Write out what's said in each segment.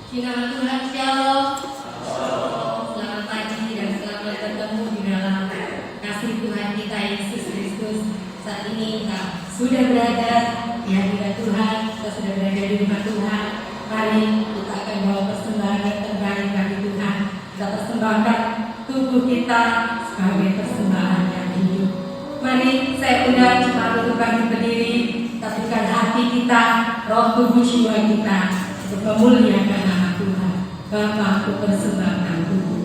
Di nama Tuhan, Shalom. Selamat pagi dan selamat bertemu di dalam kasih Tuhan kita Yesus Kristus. Saat ini kita sudah berada di hadirat Tuhan, kita sudah berada di rumah Tuhan. Mari kita akan bawa persembahan yang terbaik bagi Tuhan. Kita persembahkan tubuh kita sebagai persembahan yang hidup. Mari saya undang jemaat untuk kami berdiri, satukan hati kita, roh tubuh jiwa kita untuk memuliakan nama Tuhan. Bapa, aku persembahkan tubuh.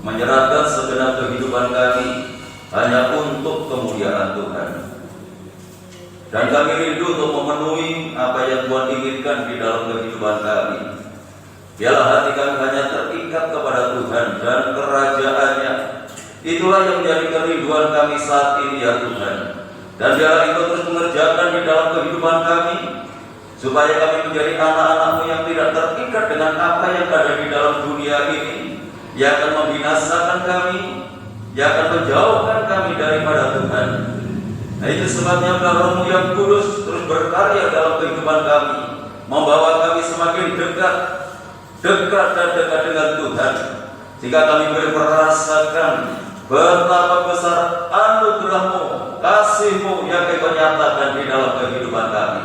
menyerahkan segenap kehidupan kami hanya untuk kemuliaan Tuhan. Dan kami rindu untuk memenuhi apa yang Tuhan inginkan di dalam kehidupan kami. Biarlah hati kami hanya terikat kepada Tuhan dan kerajaan-Nya. Itulah yang menjadi kerinduan kami saat ini ya Tuhan. Dan biarlah Engkau terus mengerjakan di dalam kehidupan kami, supaya kami menjadi anak-anak-Mu yang tidak terikat dengan apa yang ada di dalam dunia ini, yang akan membinasakan kami, yang akan menjauhkan kami daripada Tuhan. Nah, itu sebabnya Roh-Mu yang kudus terus berkarya dalam kehidupan kami, membawa kami semakin dekat dan dekat dengan Tuhan, sehingga kami boleh merasakan betapa besar anugerah-Mu, kasih-Mu yang Engkau nyatakan di dalam kehidupan kami.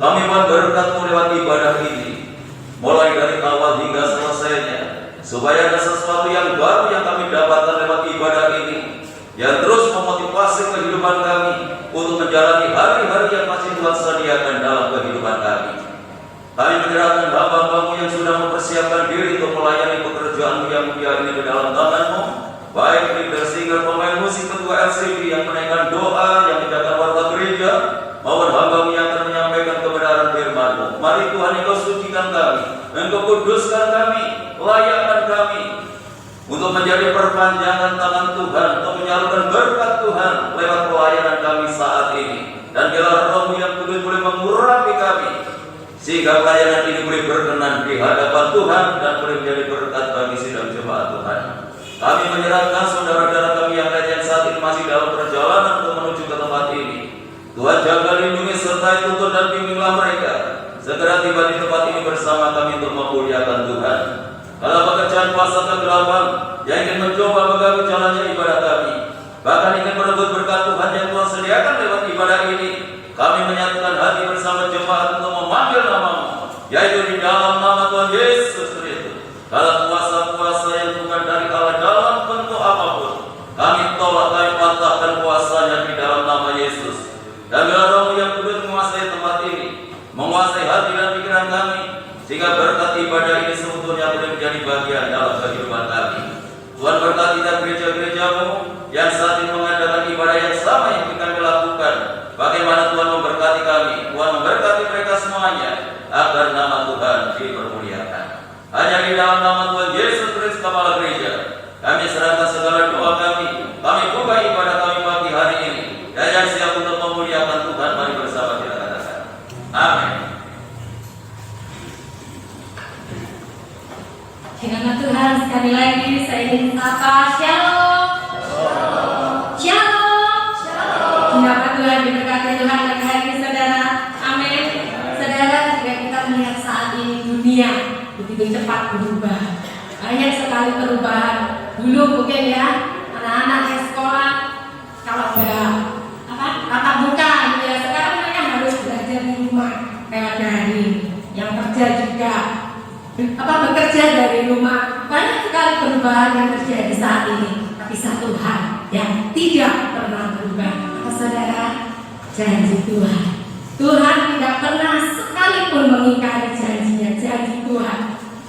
Kami mohon berkat-Mu lewat ibadah ini, mulai dari awal hingga selesainya, supaya ada sesuatu yang baru yang kami dapatkan lewat ibadah ini, yang terus memotivasi kehidupan kami untuk menjalani hari-hari yang masih Tuhan sediakan dalam kehidupan kami. Kami menyerahkan hamba-Hamba-Mu yang sudah mempersiapkan diri untuk melayani pekerjaan-Mu yang mulia ini ke dalam tangan-Mu, baik leader, singer, pemain musik, ketua LCD yang menaikkan doa, yang menjaga warta gereja, maupun hamba-Mu yang akan menyampaikan kebenaran firman-Mu. Mari Tuhan, Engkau sucikan kami, Engkau kuduskan kami, layakkan kami untuk menjadi perpanjangan tangan Tuhan, untuk menyalurkan berkat Tuhan lewat pelayanan kami saat ini. Dan biarlah Roh-Mu yang kudus boleh mengurapi kami, sehingga pelayanan ini boleh berkenan di hadapan Tuhan dan boleh menjadi berkat bagi sidang jemaat Tuhan. Kami menyerahkan saudara-saudara kami yang lain yang saat ini masih dalam perjalanan untuk menuju ke tempat ini. Tuhan jaga, lindungi, sertai, tuntun dan bimbinglah mereka segera tiba di tempat ini bersama kami untuk memuliakan Tuhan. Kalau pekerjaan kuasa kegelapan yang ingin mencoba mengganggu jalannya ibadah kami, bahkan ingin merebut berkat Tuhan yang Tuhan sediakan lewat ibadah ini, kami menyatukan hati bersama jemaat untuk memanggil nama-Mu, yaitu di dalam nama Tuhan Yesus Kristus. Kalau kuasa-kuasa yang bukan dari Allah dalam bentuk apapun, kami tolak, kami patahkan kuasanya di dalam nama Yesus. Dan biarlah Roh-Mu yang kudus menguasai tempat ini, menguasai hati dan pikiran kami, sehingga berkat ibadah ini sebetulnya boleh menjadi bagian dalam kehidupan kami. Tuhan berkati kita gereja-gereja-Mu yang saat ini mengadakan ibadah yang sama yang kami lakukan. Bagaimana Tuhan memberkati kami, Tuhan memberkati mereka semuanya, agar nama Tuhan dipermuliakan. Hanya di dalam nama Tuhan Yesus Kristus Kepala Gereja, kami serahkan segala doa kami buka ibadah kami pagi hari ini, dan yang siap untuk memuliakan Tuhan. Mari bersama kita katakan amin. Dengan Tuhan, sekali lagi saya ingin sapa shalom. Shalom. Kenapa Tuhan diberkati Tuhan lagi hari ini saudara? Amin. Saudara, jika kita melihat saat ini dunia begitu cepat berubah, banyak sekali perubahan. Dulu mungkin ya anak-anak yang sekolah kalau ada tatap muka ya, sekarang mereka harus belajar di rumah kayak daring. Yang kerja juga bekerja dari rumah. Banyak sekali perubahan yang terjadi saat ini. Tapi satu hal yang tidak pernah berubah, saudara, janji Tuhan. Tuhan tidak pernah sekalipun mengingkari janjinya. Janji Tuhan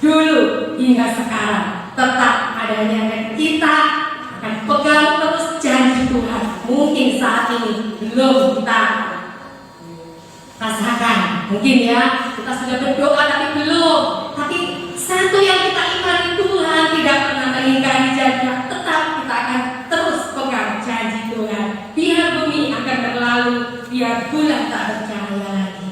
dulu hingga sekarang tetap adanya, dan kita akan pegang terus janji Tuhan. Mungkin saat ini belum kita rasakan, mungkin ya kita sudah berdoa tapi belum. Tapi satu yang kita imani, Tuhan tidak pernah mengingkari janji. Tetap kita akan terus pegang janji Tuhan. Biar bumi akan berlalu, biar bulan tak bercahaya lagi.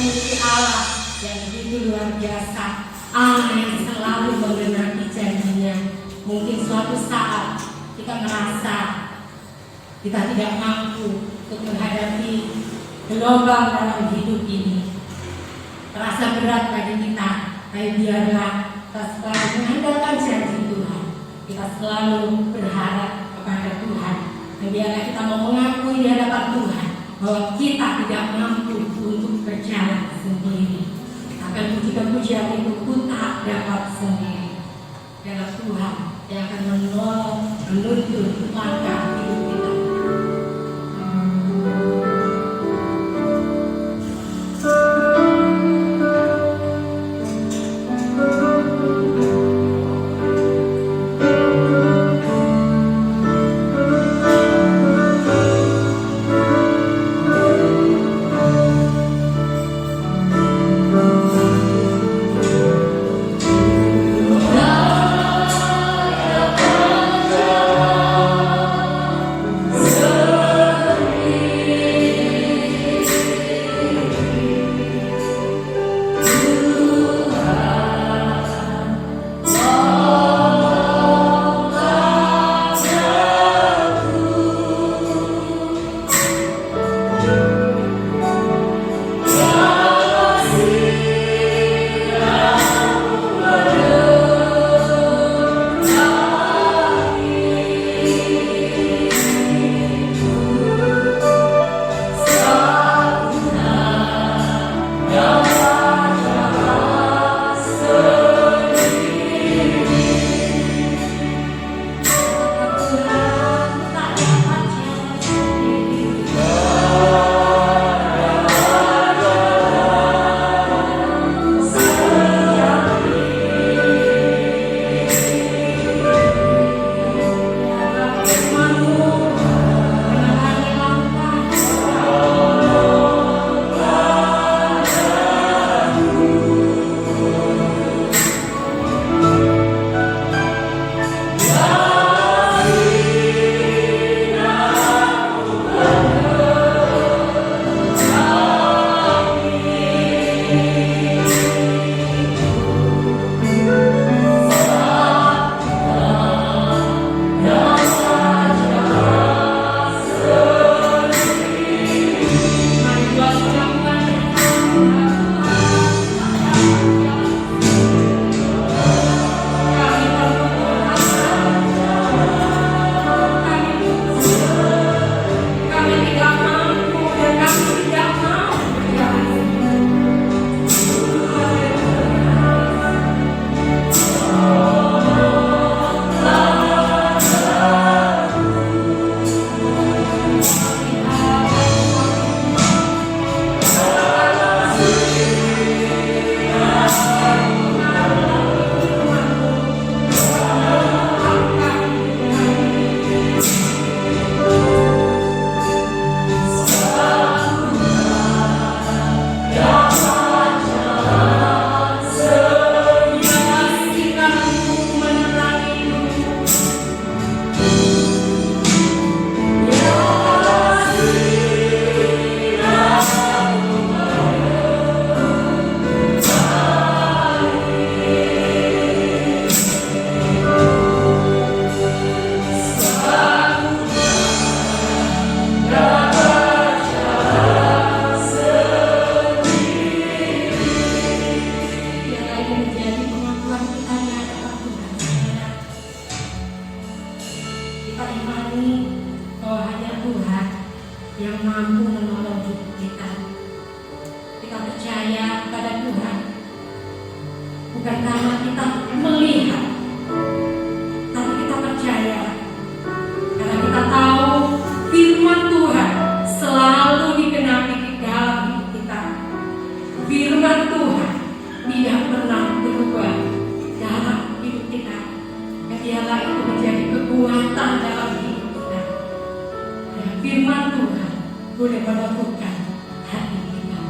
memiliki Allah yang begitu luar biasa, Allah yang selalu membenarkan janjinya. Mungkin suatu saat kita merasa kita tidak mampu untuk menghadapi gelombang dalam hidup ini, terasa berat bagi kita, tapi biarlah kita selalu mengandalkan janji Tuhan. Kita selalu berharap kepada Tuhan, dan biarlah kita mau mengakui di hadapan Tuhan bahwa kita tidak mampu untuk berjalan sendiri. Akan pujian-pujian itu pun tak dapat sendiri. Biarlah Tuhan yang akan menolong, menuntun langkah hidup kita. Bukan karena kita melihat, tapi kita percaya karena kita tahu firman Tuhan selalu digenapi di dalam hidup kita. Firman Tuhan tidak pernah berubah dalam hidup kita. Biarlah itu menjadi kekuatan dalam hidup kita. Dan firman Tuhan boleh menentukan hati kita.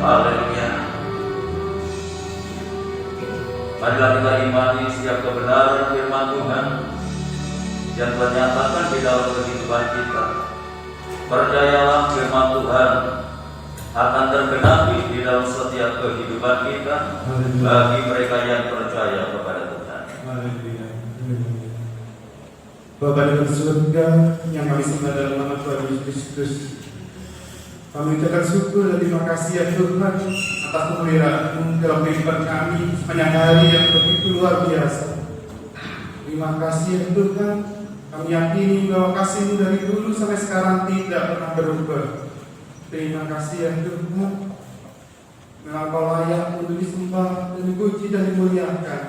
Haleluya. Marilah kita imani setiap kebenaran firman Tuhan yang ternyatakan di dalam kehidupan kita. Percayalah firman Tuhan akan tergenapi di dalam setiap kehidupan kita bagi mereka yang percaya kepada Tuhan. Bapa di surga yang kami sembah dalam nama Tuhan Yesus Kristus, kami ucapkan syukur dan terima kasih ya Tuhan atas pemeliharaan-Mu dalam kehidupan kami sepanjang hari yang begitu luar biasa. Terima kasih ya Tuhan, kami yakini bahwa kasih-Mu dari dulu sampai sekarang tidak pernah berubah. Terima kasih ya Tuhan, memang Kau layak untuk disembah dan dipuji dan dimuliakan.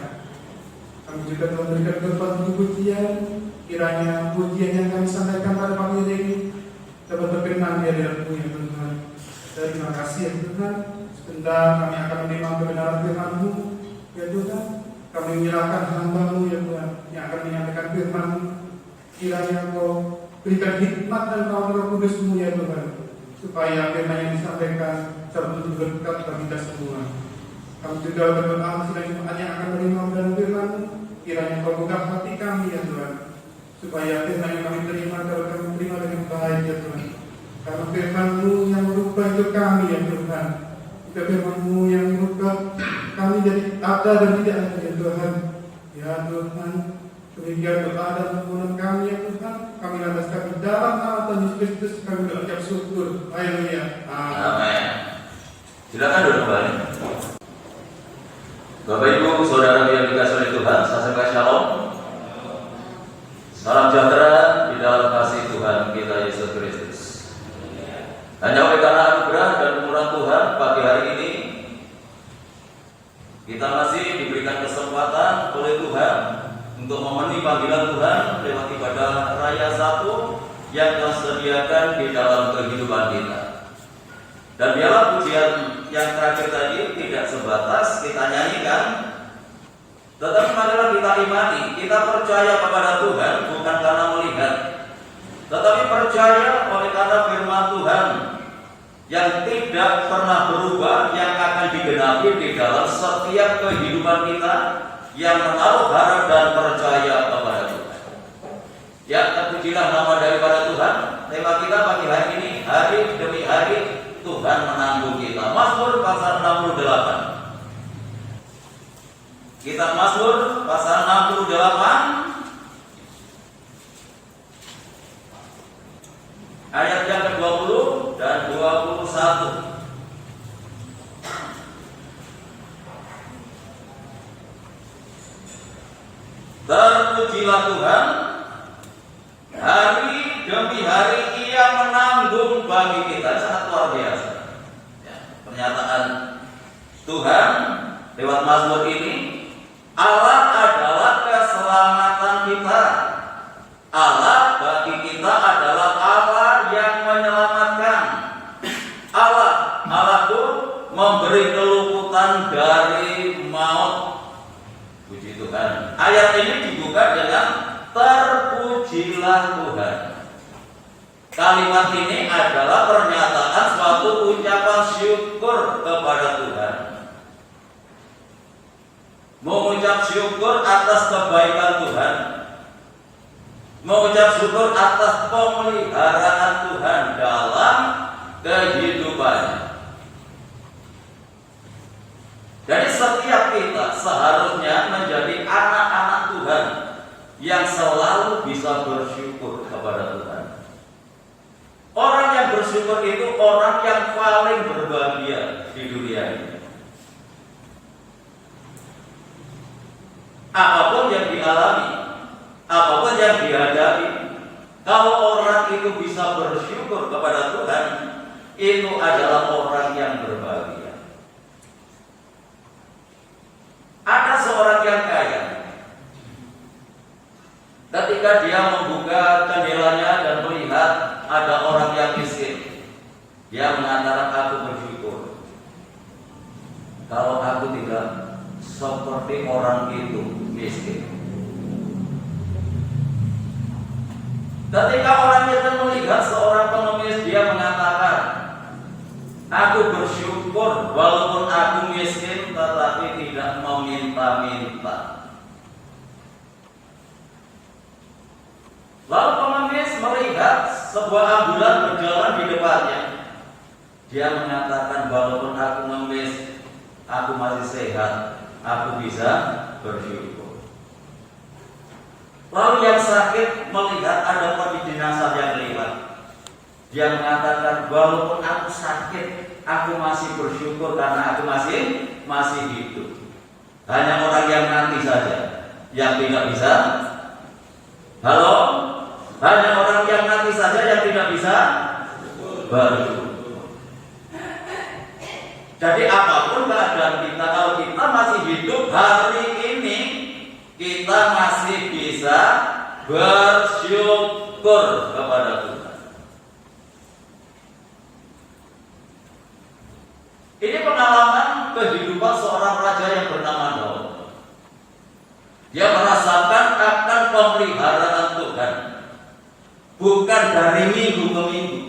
Kami juga telah memberikan berbagai pujian, kiranya pujian yang kami sampaikan pada pagi hari ini dapat berkenan di hadirat-Mu ya Tuhan. Terima kasih ya Tuhan. Sebentar kami akan menerima kebenaran firman-Mu ya Tuhan. Kami menyerahkan hamba-Mu ya Tuhan yang akan menyampaikan firman-Mu. Kiranya Kau berikan hikmat dan kawan Roh Kudus-Mu ya Tuhan, supaya firman yang disampaikan betul-betul berkat bagi kita semua. Kami juga berdoa sidang jemaat yang akan menerima kebenaran firman-Mu. Kiranya Kau buka hati kami ya Tuhan, supaya firman yang kami terima dapat kami terima dengan baik ya Tuhan. Karena firman-Mu yang merubah hidup kami ya Tuhan. Jika firman-Mu yang merubah kami jadi ada dan tidak ada ya Tuhan. Ya Tuhan, demikian doa dan permohonan kami ya Tuhan. Kami landaskan di dalam nama Tuhan Yesus Kristus. Kami berucap syukur. Haleluya. Amin. Silakan duduk kembali. Bapak Ibu, Saudara yang dikasihi oleh Tuhan, salam shalom. Salam sejahtera di dalam kasih Tuhan kita Yesus Kristus. Hanya oleh karena anugerah dan kemurahan Tuhan pagi hari ini kita masih diberikan kesempatan oleh Tuhan untuk memenuhi panggilan Tuhan lewat ibadah raya satu yang telah disediakan di dalam kehidupan kita. Dan biarlah pujian yang terakhir tadi tidak sebatas kita nyanyikan, tetapi marilah kita imani, kita percaya kepada Tuhan bukan karena melihat, tetapi percaya oleh karena firman Tuhan yang tidak pernah berubah, yang akan digenapi di dalam setiap kehidupan kita yang menaruh harap dan percaya kepada Tuhan. Ya, terpujilah nama daripada Tuhan. Tema kita pagi hari ini, hari demi hari Tuhan menanggung kita. Mazmur pasal 68. Kitab Mazmur pasal 68 ayat yang ke-20 dan 21. Terpujilah Tuhan, hari demi hari Ia menanggung bagi kita. Sangat luar biasa ya, pernyataan Tuhan lewat Mazmur ini. Allah adalah keselamatan kita. Allah bagi kita adalah Allah yang menyelamatkan. Allah itu memberi keluputan dari maut. Puji Tuhan. Ayat ini dibuka dengan terpujilah Tuhan. Kalimat ini adalah pernyataan suatu ucapan syukur kepada Tuhan. Mengucap syukur atas kebaikan Tuhan, mengucap syukur atas pemeliharaan Tuhan dalam kehidupannya. Jadi setiap kita seharusnya menjadi anak-anak Tuhan yang selalu bisa bersyukur kepada Tuhan. Orang yang bersyukur itu orang yang paling berbahagia di dunia ini. Apapun yang dialami, apapun yang dihadapi, kalau orang itu bisa bersyukur kepada Tuhan, itu adalah orang yang berbahagia. Ada seorang yang kaya, ketika dia membuka jendelanya dan melihat ada orang yang miskin, dia mengatakan, aku bersyukur. Kalau aku tidak seperti orang itu miskin. Ketika orang itu melihat seorang pengemis, dia mengatakan, aku bersyukur bersyukur walaupun aku miskin tetapi tidak meminta-minta. Lalu pengemis melihat sebuah ambulan berjalan di depannya. Dia mengatakan, walaupun aku ngemis, aku masih sehat, aku bisa bersyukur. Lalu yang sakit melihat ada peti jenazah yang lewat. Dia mengatakan, walaupun aku sakit, aku masih bersyukur karena aku masih hidup. Hanya orang yang mati saja yang tidak bisa. Halo? Hanya orang yang mati saja yang tidak bisa bersyukur. Jadi apapun keadaan kita, kalau kita masih hidup hari ini, kita masih bisa bersyukur kepada Tuhan. Ini pengalaman kehidupan seorang raja yang bernama Daud. Dia merasakan akan pemeliharaan Tuhan. Bukan dari minggu ke minggu,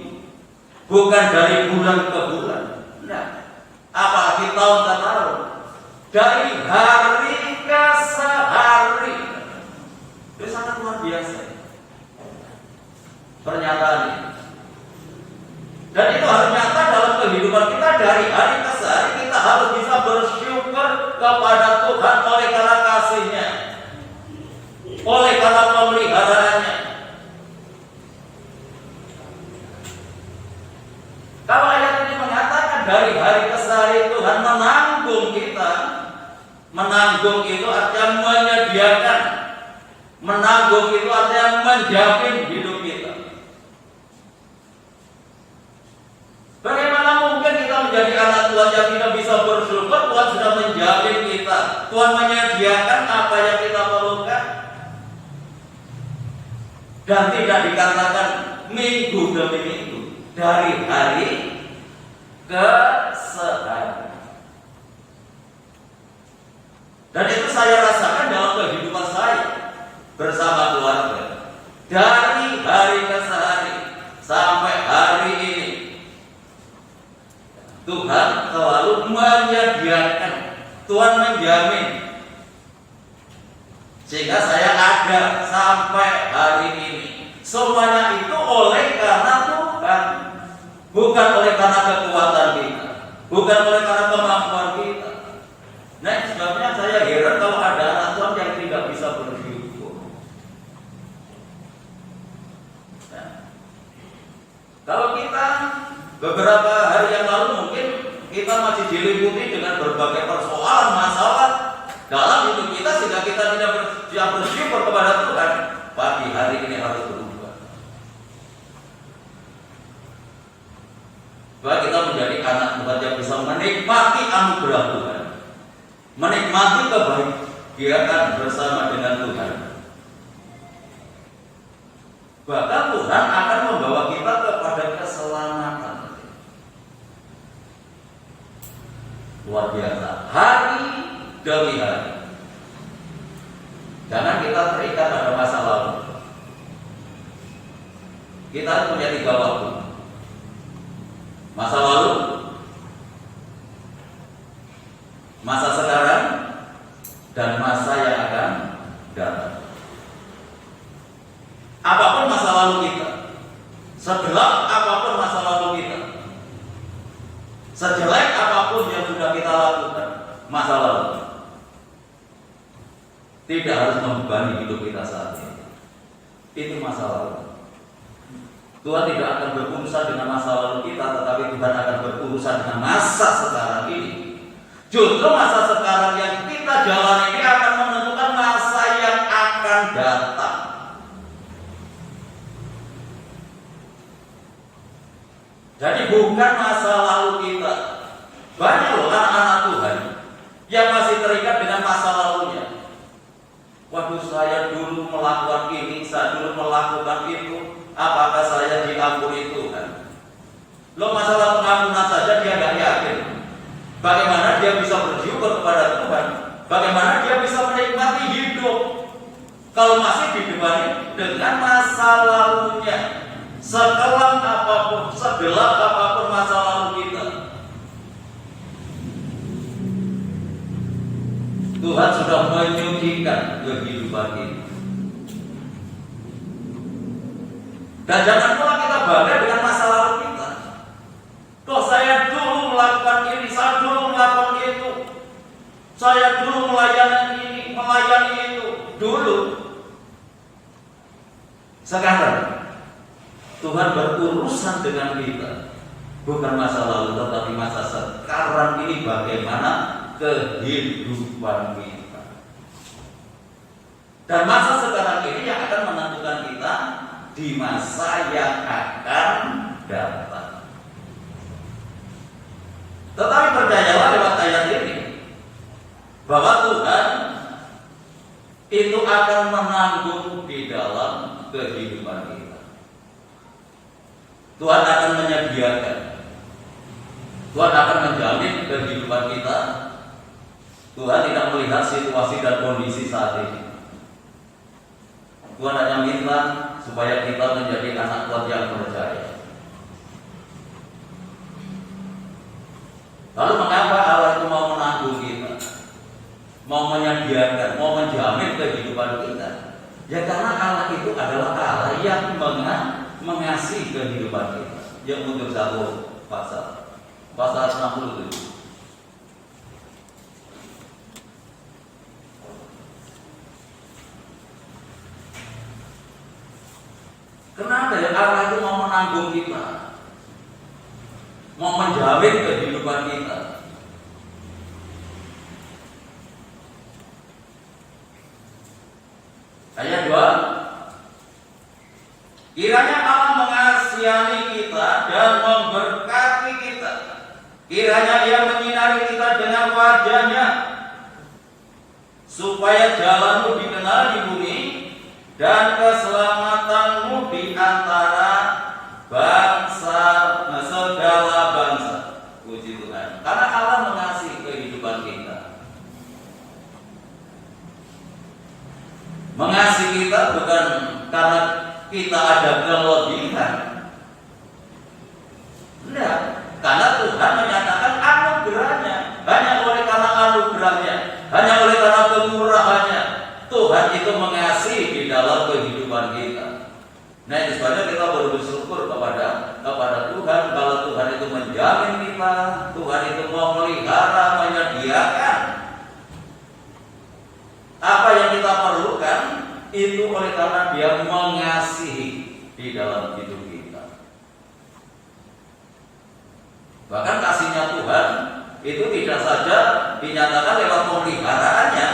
bukan dari bulan ke bulan. Nah, apalagi tahun ke tahun, dari hari ke sehari. Itu sangat luar biasa pernyataan ini. Dan itu harus nyata dalam kehidupan kita. Dari hari ke sehari kita harus bisa bersyukur kepada Tuhan oleh karena kasih-Nya, oleh karena pemeliharaannya. Kalau ayat ini mengatakan dari hari ke sehari Tuhan menanggung kita. Menanggung itu artinya menyediakan. Menanggung itu artinya menjamin hidup kita. Bagaimana mungkin kita menjadi anak Tuhan yang tidak bisa bersyukur? Tuhan sudah menjamin kita. Tuhan menyediakan apa yang kita perlukan. Dan tidak dikatakan minggu demi minggu, dari hari ke sehari. Dan itu saya rasakan dalam kehidupan saya bersama keluarga. Dari hari ke sehari sampai hari ini, Tuhan selalu menyediakan, Tuhan menjamin, sehingga saya ada sampai hari ini. Semuanya itu oleh karena Tuhan, bukan oleh karena kekuatan kita, bukan oleh karena kemampuan kita. Nah, sebabnya saya heran kalau ada anak Tuhan yang tidak bisa bersyukur. Nah, kalau kita beberapa hari yang lalu mungkin kita masih diliputi dengan berbagai persoalan, masalah dalam hidup kita sehingga kita tidak bersyukur kepada Tuhan. Pagi hari ini harus berubah. Bahwa kita menjadi anak Tuhan yang bisa menikmati anugerah Tuhan, menikmati kebahagiaan bersama dengan Tuhan. Bahkan Tuhan akan membawa kita kepada keselamatan. Luar biasa. Hari demi hari. Jangan kita terikat pada masa lalu. Kita punya 3 waktu. Masa lalu, masa sekarang, dan masa yang akan datang. Apapun masa lalu kita, segelap apapun masa lalu kita, sejelek apapun yang sudah kita lakukan masa lalu, tidak harus membebani hidup kita saat ini. Itu masa lalu. Tuhan tidak akan berurusan dengan masa lalu kita, tetapi Tuhan akan berurusan dengan masa sekarang ini. Justru masa sekarang yang kita jalani ini akan menentukan masa yang akan datang. Jadi bukan masa lalu kita. Banyak loh anak-anak Tuhan yang masih terikat dengan masa lalunya. Waduh, saya dulu melakukan ini, saya dulu melakukan itu. Apakah saya diampuni Tuhan? Lo masalah pengampunan saja dia gak yakin. Bagaimana dia bisa bersyukur kepada Tuhan? Bagaimana dia bisa menikmati hidup kalau masih dibebani dengan masa lalunya? Sekelam apapun, segelap apapun masa lalu kita, Tuhan sudah menyucikan kehidupan ini. Dan jangan pula kita bangga dengan masa lalu kita. Toh saya dulu melakukan ini, saya dulu melakukan itu, saya dulu melayani ini, melayani itu dulu. Sekarang Tuhan berurusan dengan kita, bukan masa lalu tetapi masa sekarang ini, bagaimana kehidupan kita. Dan masa sekarang ini yang akan menentukan kita di masa yang akan datang. Tetapi percayalah lewat ayat ini bahwa Tuhan itu akan menanggung di dalam kehidupan kita. Tuhan akan menyediakan, Tuhan akan menjamin kehidupan kita. Tuhan tidak melihat situasi dan kondisi saat ini. Tuhan hanya minta supaya kita menjadi anak Tuhan yang percaya. Lalu mengapa Allah itu mau menanggung kita, mau menyediakan, mau menjamin kehidupan kita? Ya karena Allah itu adalah Allah yang mengasihi kehidupan kita. Yang untuk satu pasal 67. Kenapa ya Allah itu mau menanggung kita, mau menjamin kehidupan kita? Ayat 2. Kiranya Allah mengasihani kita dan memberkati kita. Kiranya Ia menyinari kita dengan wajah-Nya, supaya jalanmu dikenal di bumi dan keselamatanmu di antara segala bangsa. Puji Tuhan. Karena Allah mengasihi kehidupan kita. Mengasihi kita bukan karena kita ada kelebihan. Enggak. Karena Tuhan menyatakan anugerahnya. Hanya oleh karena anugerahnya, hanya oleh karena kemurahannya, Tuhan itu mengasihi di dalam kehidupan kita. Nah, itu sebabnya kita bersyukur kepada Tuhan kalau Tuhan itu menjamin kita, Tuhan itu memelihara, menyediakan apa yang kita perlukan itu oleh karena Dia mengasihi di dalam hidup kita. Bahkan kasihnya Tuhan itu tidak saja dinyatakan lewat pemeliharaannya,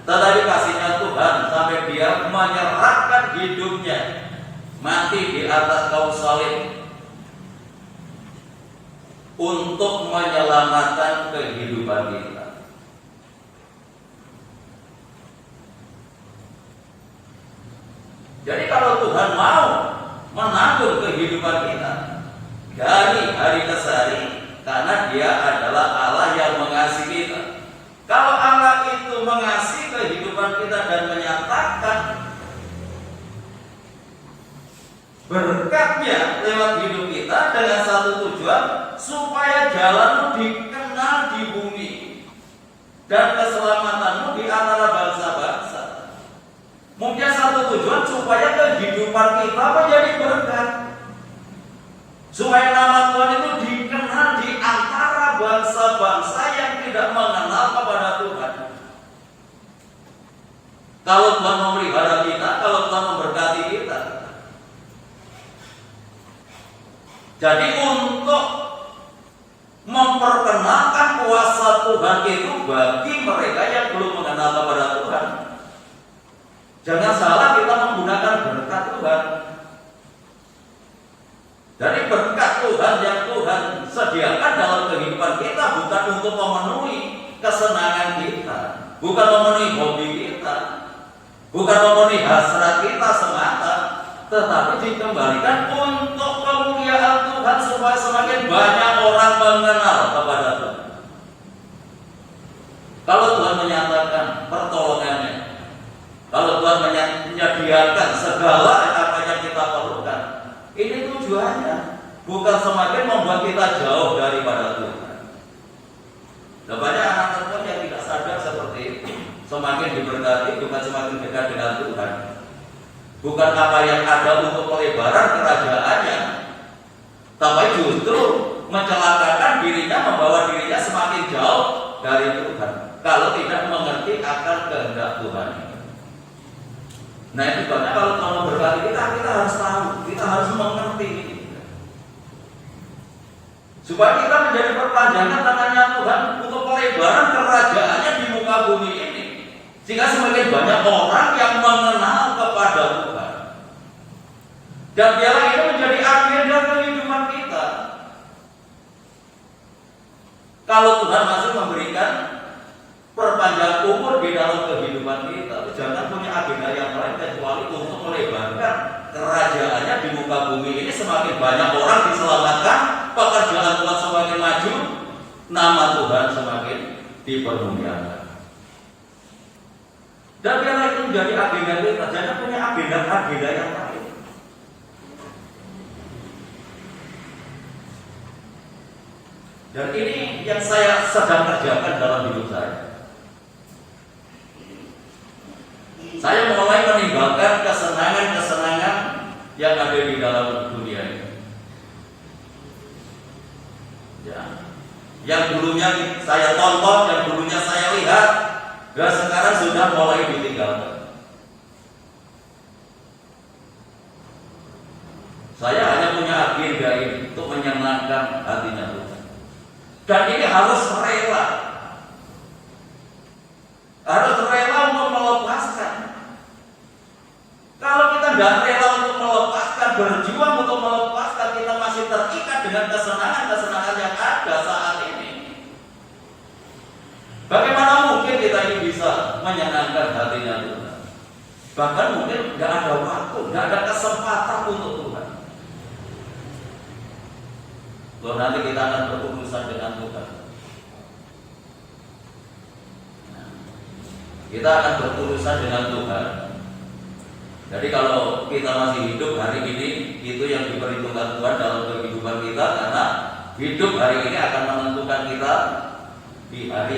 tetapi kasihnya Tuhan sampai Dia menyerahkan hidupnya mati di atas kayu salib untuk menyelamatkan kehidupan kita. Jadi kalau Tuhan mau menanggung kehidupan kita dari hari ke hari, karena Dia adalah Allah yang mengasihi kita. Kalau Allah itu mengasihi kehidupan kita dan menyatakan berkatnya lewat hidup kita dengan satu tujuan, supaya jalanmu dikenal di bumi dan keselamatanmu di antara bangsa-bangsa. Mungkin satu tujuan supaya kehidupan kita menjadi berkat, supaya nama Tuhan itu dikenal di antara bangsa-bangsa yang tidak mengenal kepada Tuhan. Kalau Tuhan memelihara kita, kalau Tuhan memberkati kita. Jadi untuk memperkenalkan kuasa Tuhan itu bagi mereka yang belum mengenal kepada Tuhan. Jangan salah kita menggunakan berkat Tuhan. Jadi berkat Tuhan yang Tuhan sediakan dalam kehidupan kita bukan untuk memenuhi kesenangan kita, bukan memenuhi hobi kita, bukan memenuhi hasrat kita semata, tetapi dikembalikan untuk kemuliaan Tuhan supaya semakin banyak orang mengenal kepada Tuhan. Kalau Tuhan menyatakan pertolongannya, kalau Tuhan menyediakan segala apa yang kita perlukan, ini tujuannya bukan semakin membuat kita jauh daripada Tuhan. Dan banyak anak Tuhan yang tidak sadar seperti itu. semakin diberkati, bukan semakin dekat dengan Tuhan. Bukan apa yang ada untuk pelebaran kerajaannya, tapi justru mencelakakan dirinya, membawa dirinya semakin jauh dari Tuhan kalau tidak mengerti akan kehendak Tuhan. Nah itu karena kalau Tuhan memberkati kita harus tahu, kita harus mengerti ini, supaya kita menjadi perpanjangan tangannya Tuhan untuk pelebaran kerajaannya di muka bumi ini, sehingga semakin banyak orang yang mengenal kepada Tuhan. Dan biarlah itu menjadi agenda kehidupan kita. Kalau Tuhan masih memberikan perpanjang umur di dalam kehidupan kita, jangan punya agenda yang lain kecuali untuk melebarkan kerajaannya di muka bumi ini. Semakin banyak orang diselamatkan, pekerjaan Tuhan semakin maju, nama Tuhan semakin dipermuliakan. Dan biarlah itu menjadi agenda kita, jangan punya agenda yang lain. Dan ini yang saya sedang kerjakan dalam hidup saya. Saya mulai meninggalkan kesenangan-kesenangan yang ada di dalam dunia ini. Ya. Yang dulunya saya tonton, yang dulunya saya lihat, dan sekarang sudah mulai ditinggalkan. Saya hanya punya agenda ini untuk menyenangkan hatinya Tuhan. Dan ini harus rela untuk melepaskan. Kalau kita tidak rela untuk melepaskan, berjuang untuk melepaskan, kita masih terikat dengan kesenangan-kesenangan yang ada saat ini. Bagaimana mungkin kita ini bisa menyenangkan hatinya Tuhan? Bahkan mungkin tidak ada waktu, tidak ada kesempatan untuk Tuhan. Loh, nanti kita akan berurusan dengan Tuhan. Kita akan berurusan dengan Tuhan. Jadi kalau kita masih hidup hari ini, itu yang diperhitungkan Tuhan dalam kehidupan kita, karena hidup hari ini akan menentukan kita di hari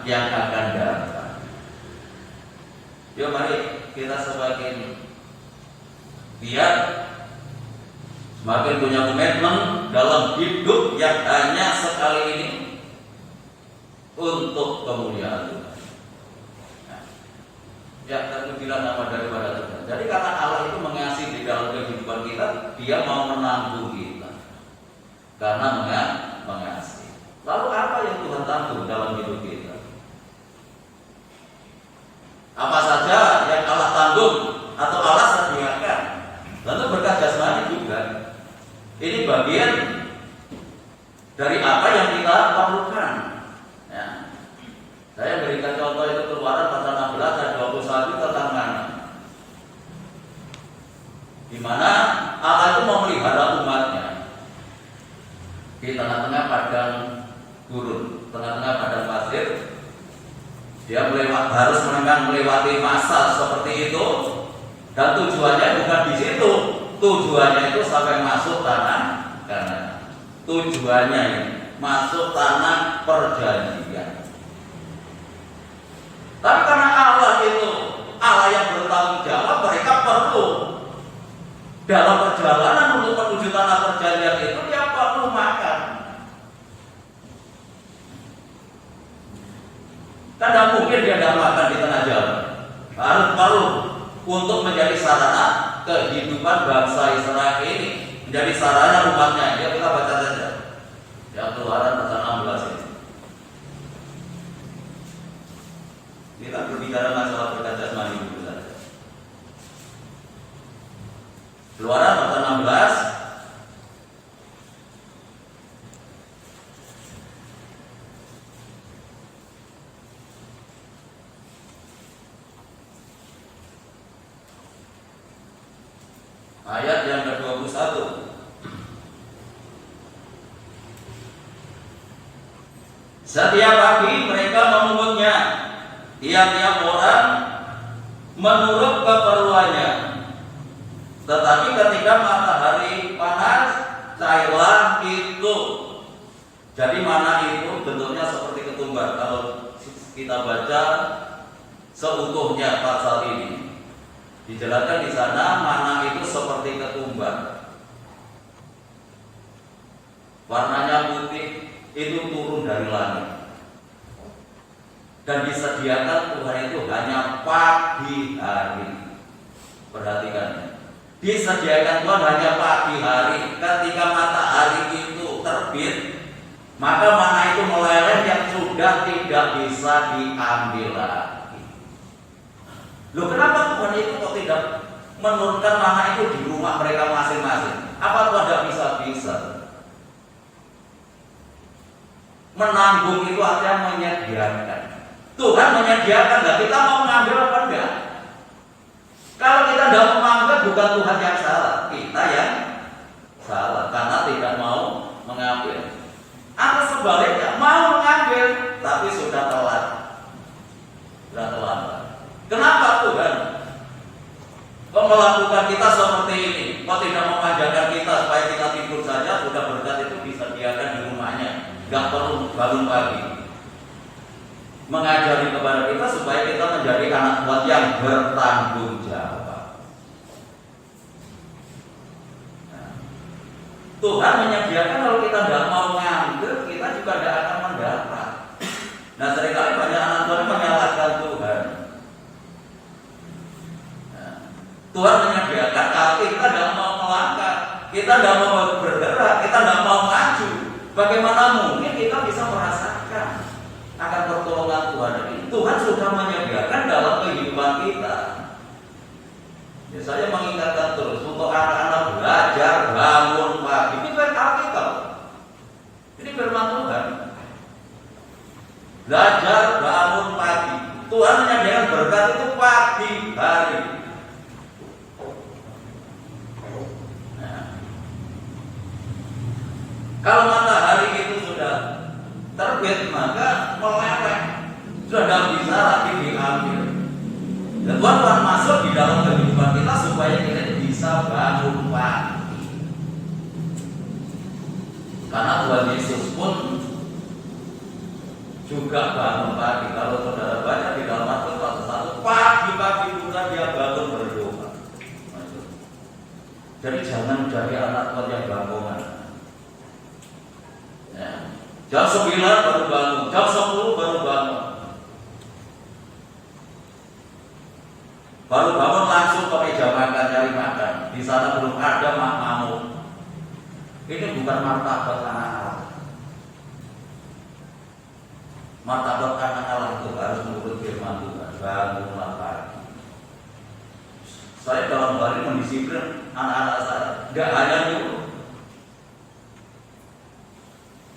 yang akan datang. Yuk mari kita semakin biar semakin punya komitmen dalam hidup yang hanya sekali ini untuk kemuliaan Tuhan. Ya, terpujilah nama daripada Tuhan. Jadi karena Allah itu mengasihi di dalam kehidupan kita, Dia mau menanggung kita karena mengasihi. Lalu apa yang Tuhan tanggung dalam hidup kita? Apa saja yang Allah tanggung atau Allah sediakan? Tentu berkat jasmani juga. Ini bagian dari apa yang kita perlukan. Ya. Saya berikan contoh itu Keluaran pasal 16 dan 21 tentang mana, di mana Allah itu memelihara umatnya di tengah-tengah padang gurun, tengah-tengah padang pasir. Dia harus melewati masa seperti itu, dan tujuannya bukan di situ. Tujuannya itu sampai masuk tanah Kanaan. Tujuannya masuk tanah perjanjian. Tapi karena Allah itu Allah yang bertanggung jawab, mereka perlu dalam perjalanan untuk menuju tanah perjanjian itu dia perlu makan. Tidak mungkin dia tidak makan di tengah jalan. Harus perlu untuk menjadi sarana kehidupan bangsa Israel ini, menjadi sarana umatnya. Ya kita baca saja. Ya Keluaran pasal 16 ini. Kita berbicara masalah berkat jasmani dulu saja. Keluaran pasal 16 ayat yang ke-21. Setiap pagi mereka memungutnya, tiap-tiap orang menurut keperluannya. Tetapi ketika matahari panas, cairlah itu. Jadi mana itu bentuknya seperti ketumbar. Kalau kita baca seutuhnya pasal ini. Dijelaskan di sana mana itu seperti ketumbar, warnanya putih, itu turun dari langit dan disediakan Tuhan itu hanya pagi hari. Perhatikan, disediakan Tuhan hanya pagi hari. Ketika matahari itu terbit, maka mana itu meleleh yang sudah tidak bisa diambil lagi. Loh, kenapa Tuhan itu kok tidak menurunkan mana itu di rumah mereka masing-masing? Apa Tuhan tidak bisa? Menanggung itu artinya menyediakan. Tuhan menyediakan, lah kita mau mengambil apa enggak? Kalau kita tidak mau mengambil, bukan Tuhan yang salah, kita yang salah karena tidak mau mengambil. Atau sebaliknya, mau mengambil tapi sudah telat. Sudah terlambat. Kenapa Tuhan kok melakukan kita seperti ini? Kok tidak memanjakan kita supaya kita tidur saja sudah berkat itu disediakan di rumahnya, gak perlu bangun pagi. Mengajari kepada kita supaya kita menjadi anak Tuhan yang bertanggung jawab. Nah, Tuhan menyediakan, kalau kita tidak mau ngambil, kita juga tidak akan mendapat. Nah, seringkali banyak anak Tuhan menyalahkan Tuhan. Tuhan menyediakan, tapi kita tidak mau melangkah, kita tidak mau bergerak, kita tidak mau maju. Bagaimana mungkin kita bisa merasakan akan pertolongan Tuhan ini? Tuhan sudah menyediakan dalam kehidupan kita. Ya, saya mengingatkan terus untuk anak-anak belajar bangun pagi. Ini firman Alkitab, ini firman Tuhan. Belajar bangun pagi. Tuhan menyediakan berkat itu pagi hari. Kalau matahari itu sudah terbit, maka meleleh, sudah tidak bisa lagi diambil. Dan Tuhan masuk di dalam kehidupan kita supaya kita bisa bangun pagi. Karena Tuhan Yesus pun juga bangun pagi. Kalau saudara baca di dalam Markus 1, pagi-pagi juga dia bangun berdoa. Jadi jangan jadi anak Tuhan yang bangungan. Ya. Jam 9 baru bangun, jam 10 baru bangun. Baru bangun langsung ke meja makan, cari makan. Di sana belum ada makmum. Ini bukan martabat anak Allah. Martabat anak Allah itu harus menurut firman Tuhan. Bangunlah pagi. Saya dalam hal ini mendisiplin anak-anak saya. Gak hanya nyuruh.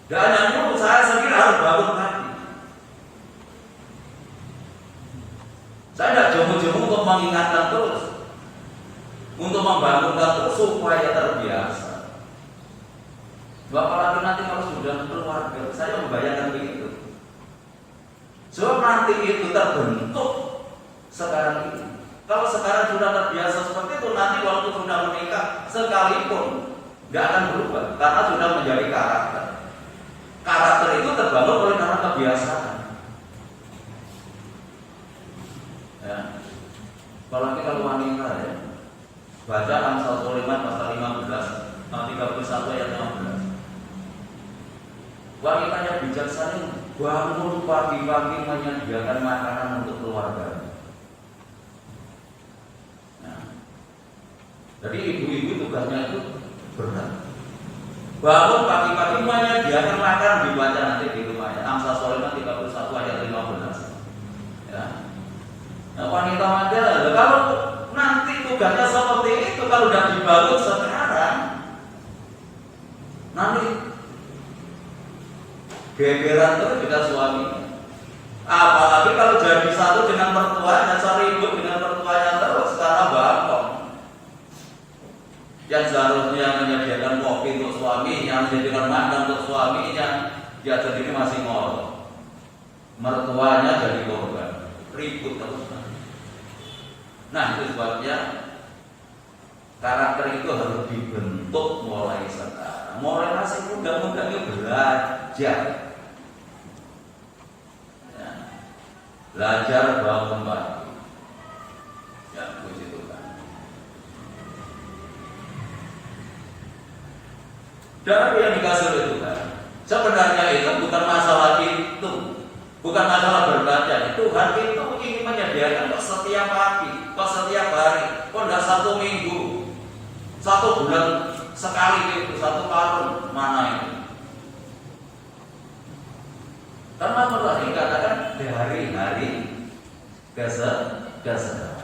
Gak hanya nyuruh, saya sendiri harus bangun pagi. Saya tidak jemu-jemu untuk mengingatkan terus, untuk membangunkan terus supaya terbiasa. Apalagi nanti kalau sudah keluarga, saya membayangkan begitu. Sebab nanti itu terbentuk sekarang ini. Kalau sekarang sudah terbiasa seperti itu, nanti waktu sudah menikah sekalipun nggak akan berubah karena sudah menjadi karakter. Karakter itu terbangun oleh karena kebiasaan. Ya. Apalagi kalau wanita ya, baca Amsal Sulaiman pasal 15, 31 ayat 15. Wanita yang bijaksana bangun pagi-pagi menyediakan makanan untuk keluarga. Nah, jadi ibu-ibu tugasnya itu berat. Bangun pagi-pagi menyediakan makanan, dibaca nanti di rumahnya. Amsal Sulaiman 31 ayat 15. Ya. Nah, wanita-wanita, kalau nanti tugasnya seperti itu, kalau sudah dibangun sekarang, nanti gegeran terus juga suaminya. Apalagi kalau jadi satu dengan mertuanya, seribut dengan mertuanya terus karena bangkong. Yang seharusnya menyediakan kopi untuk suaminya, menyediakan makan untuk suaminya, dia sendiri masih ngorok. Mertuanya jadi korban, ribut terus. Nah, itu sebabnya karakter itu harus dibentuk mulai sekarang. Mulai masih muda-muda itu belajar. Belajar bangun pagi. Sebenarnya itu bukan masalah itu, bukan masalah berkatnya. Tuhan itu ingin menyediakan kok setiap pagi, kok setiap hari, kok tidak 1 minggu, 1 bulan sekali itu, 1 tahun, mana itu? Karena Allah dikatakan hari-hari kesehatan.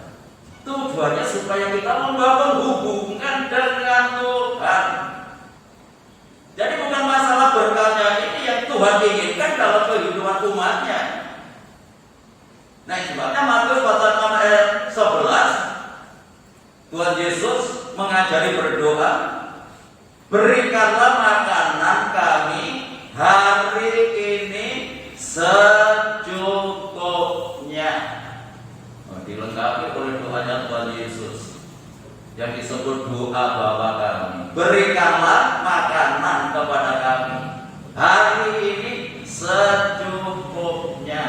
Tujuannya supaya kita membangun hubungan dengan Tuhan. Jadi bukan masalah berkatnya ini yang Tuhan inginkan dalam kehidupan umatnya. Nah, sebabnya Matius pasal 6 ayat 11 Tuhan Yesus mengajari berdoa, berikanlah makanan kami hari ini secukupnya. Dilengkapi oleh doanya Tuhan Yesus yang disebut doa Bapa kami. Berikanlah makanan kepada kami hari ini secukupnya.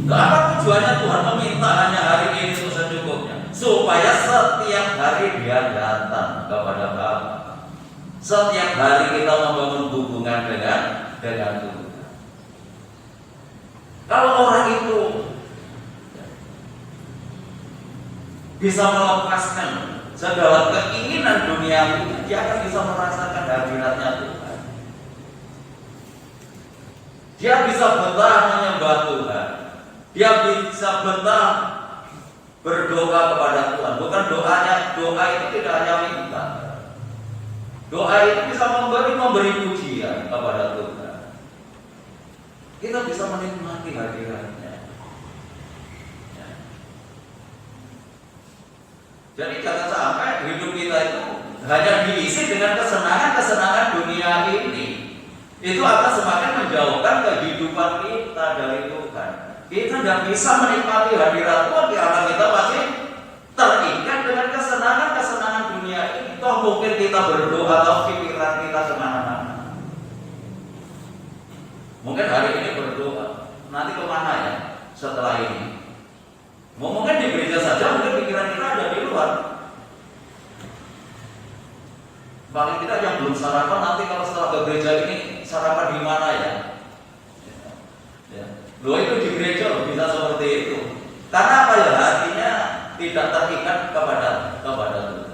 Apa tujuannya Tuhan meminta hanya hari ini itu secukupnya? Supaya setiap hari Dia datang kepada Bapa. Setiap hari kita membangun hubungan dengan Tuhan. Kalau orang itu bisa melepaskan segala keinginan duniawi, dia akan bisa merasakan hadiratnya Tuhan. Dia bisa betah menyembah Tuhan. Dia bisa betah berdoa kepada Tuhan. Bukan doa itu tidak hanya minta. Doa itu bisa memberi pujian kepada Tuhan. Kita bisa menikmati hadiratnya. Ya. Jadi jangan sampai hidup kita itu hanya diisi dengan kesenangan-kesenangan dunia ini. Itu akan semakin menjauhkan kehidupan kita dari Tuhan. Kita tidak bisa menikmati hadirat Tuhan karena kita pasti terikat dengan kesenangan-kesenangan dunia ini. Toh mungkin kita berdoa atau pikiran kita kemana-mana. Mungkin hari ini berdoa, nanti kemana ya setelah ini? Mungkin di gereja saja, mungkin pikiran kita ada di luar. Paling tidak yang belum sarapan, nanti kalau setelah ke gereja ini sarapan di mana ya? Loh itu di gereja loh, bisa seperti itu. Karena apa ya? Hatinya tidak terikat kepada Tuhan.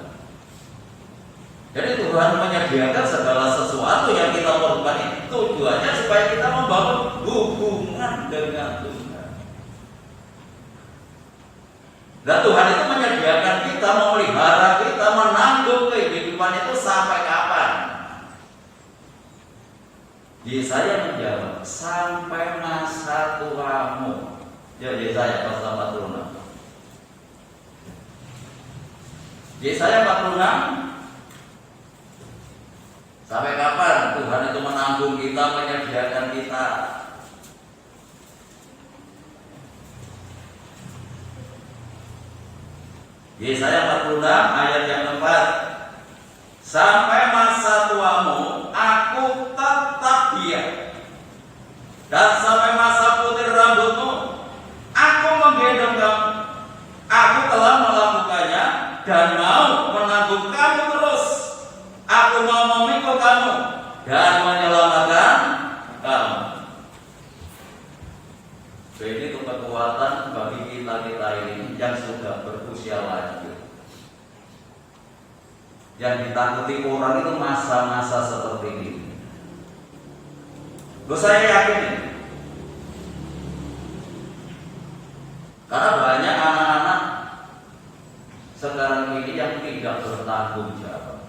Jadi Tuhan menyediakan segala sesuatu yang kita perlukan itu tujuannya supaya kita membangun hubungan dengan Tuhan. Dan Tuhan itu menyediakan kita, memelihara kita, menanggung kehidupan itu sampai kapan? Yesaya menjawab, sampai masa tuamu. Ya Yesaya pasal 46. Yesaya 46. Sampai kapan Tuhan itu menanggung kita, menyediakan kita? Yesaya 46 ayat yang keempat. Sampai masa tuamu aku tetap diam, dan sampai masa putih rambutmu aku menggendong kamu. Aku telah melakukannya dan mau menanggung kamu terus. Aku mau memikul kamu dan menyelamatkan kamu. Ini itu kekuatan bagi kita ini yang sudah berusia lanjut. Yang ditakuti orang itu masa-masa seperti ini. Saya yakin ini. Karena banyak anak-anak sekarang ini yang tidak bertanggung jawab.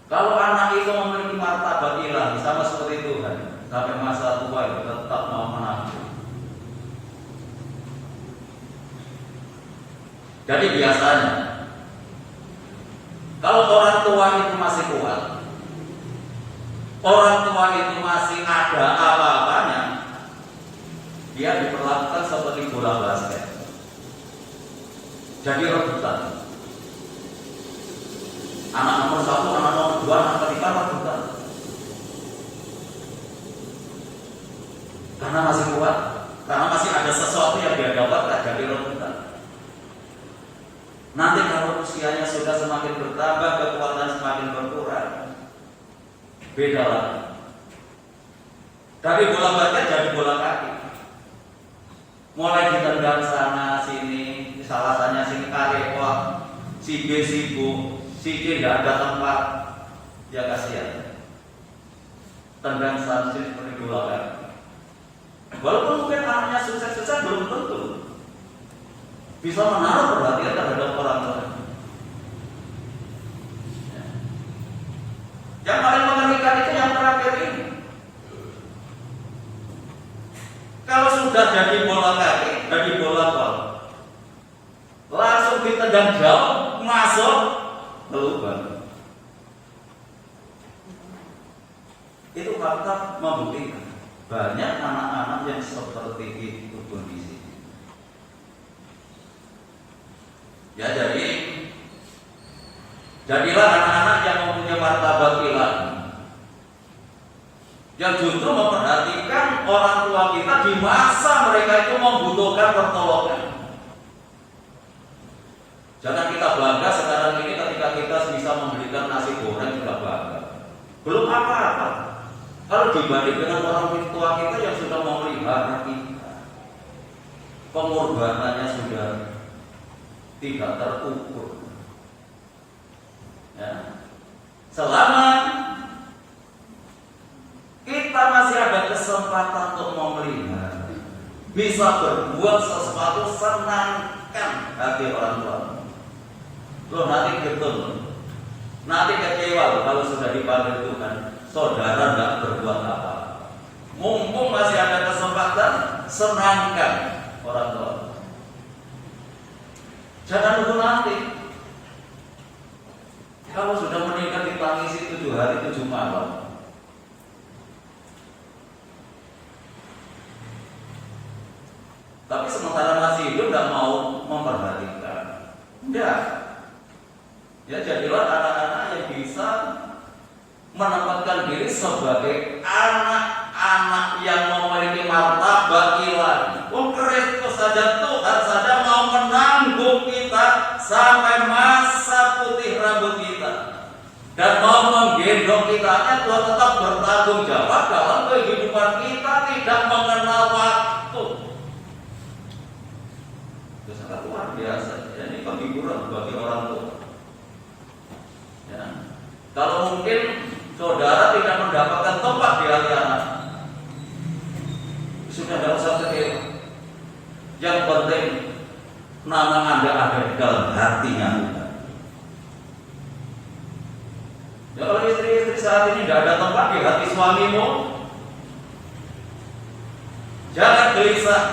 Kalau anak itu memiliki martabat ilahi sama seperti Tuhan, sampai masa tua itu tetap mau menanggung. Jadi biasanya kalau orang tua itu masih kuat, orang tua itu masih ada apa-apanya, dia diperlakukan seperti bola basket. Jadi rebutan. Anak nomor 1, anak nomor 2, anak ketiga rebutan. Karena masih kuat, karena masih ada sesuatu yang dia dapatkan, jadi rebutan. Nanti kalau usianya sudah semakin bertambah, kekuatan beda lagi. Dari bola basket jadi bola kaki. Mulai ditendang sana sini, salahnya sini karepot, si B sibuk, si D tidak ada tempat, ya kasihan. Tendang sana sini seperti bola kaki. Walaupun mungkin anaknya sukses-sukses, belum tentu bisa menaruh perhatian terhadap orang lain. Yang paling mengerikan itu yang terakhir ini. Kalau sudah jadi bola kaki, jadi bola gol, langsung ditendang jauh, masuk, berubah. Itu fakta membuktikan banyak anak-anak yang seperti itu kondisinya. Ya, jadilah anak-anak yang mempunyai martabat ilahi, yang justru memperhatikan orang tua kita di masa mereka itu membutuhkan pertolongan. Jangan kita bangga sekarang ini ketika kita bisa memberikan nasi goreng juga bangga. Belum apa-apa kalau dibanding dengan orang tua kita yang sudah memelihara kita, pengorbanannya sudah tidak terukur. Ya. Selama kita masih ada kesempatan untuk memelihara, bisa berbuat sesuatu, senangkan hati orang tua. Lo nanti betul, nanti kecewa kalau sudah dipanggil Tuhan, saudara tidak berbuat apa. Mumpung masih ada kesempatan, senangkan orang tua. Jangan nunggu nanti. Kalau sudah meninggal ditangisi 7 hari 7 malam. Tapi sementara masih hidup tidak mau memperhatikan. Tidak. Ya, jadilah anak-anak yang bisa menempatkan diri sebagai anak-anak yang memiliki martabat ilahi. Kristus saja, Tuhan saja mau menanggung kita sampai masa putih rambut kita dan mau menggendong kita. Tuhan tetap bertanggung jawab dalam kehidupan kita, tidak mengenal waktu. Itu sangat luar biasa. Ya, ini penghiburan bagi orang tua. Ya. Kalau mungkin saudara tidak mendapatkan tempat di hati anak, sudah tidak usah kecewa. Yang penting nama Anda ada di dalam hatinya Tuhan. Ya, kalau istri-istri saat ini tidak ada tempat di hati suamimu, jangan gelisah.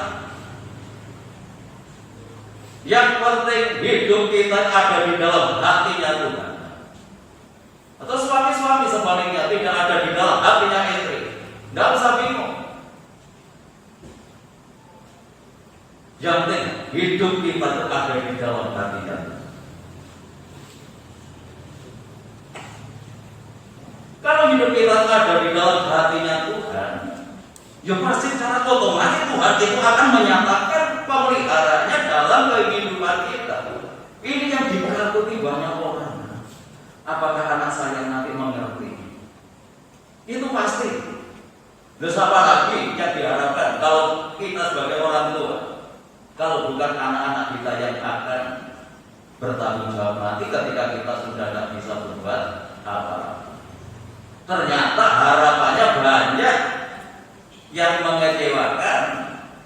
Yang penting hidup kita ada di dalam hatinya Tuhan. Atau suami-suami sebaliknya tidak ada di dalam hatinya istri, tidak usah bingung. Yang penting hidup kita ada di dalam hatinya Tuhan. Kalau hidup kita ada di dalam hatinya Tuhan, ya pasti secara otomatis Tuhan itu akan menyatakan pemeliharaannya dalam kehidupan kita. Ini yang ditakuti banyak orang. Apakah anak saya nanti mengerti? Itu pasti. Terus apa lagi yang diharapkan kalau kita sebagai orang tua, kalau bukan anak-anak kita yang akan bertanggung jawab nanti ketika kita sudah tidak bisa berbuat apa? Ternyata harapannya banyak yang mengecewakan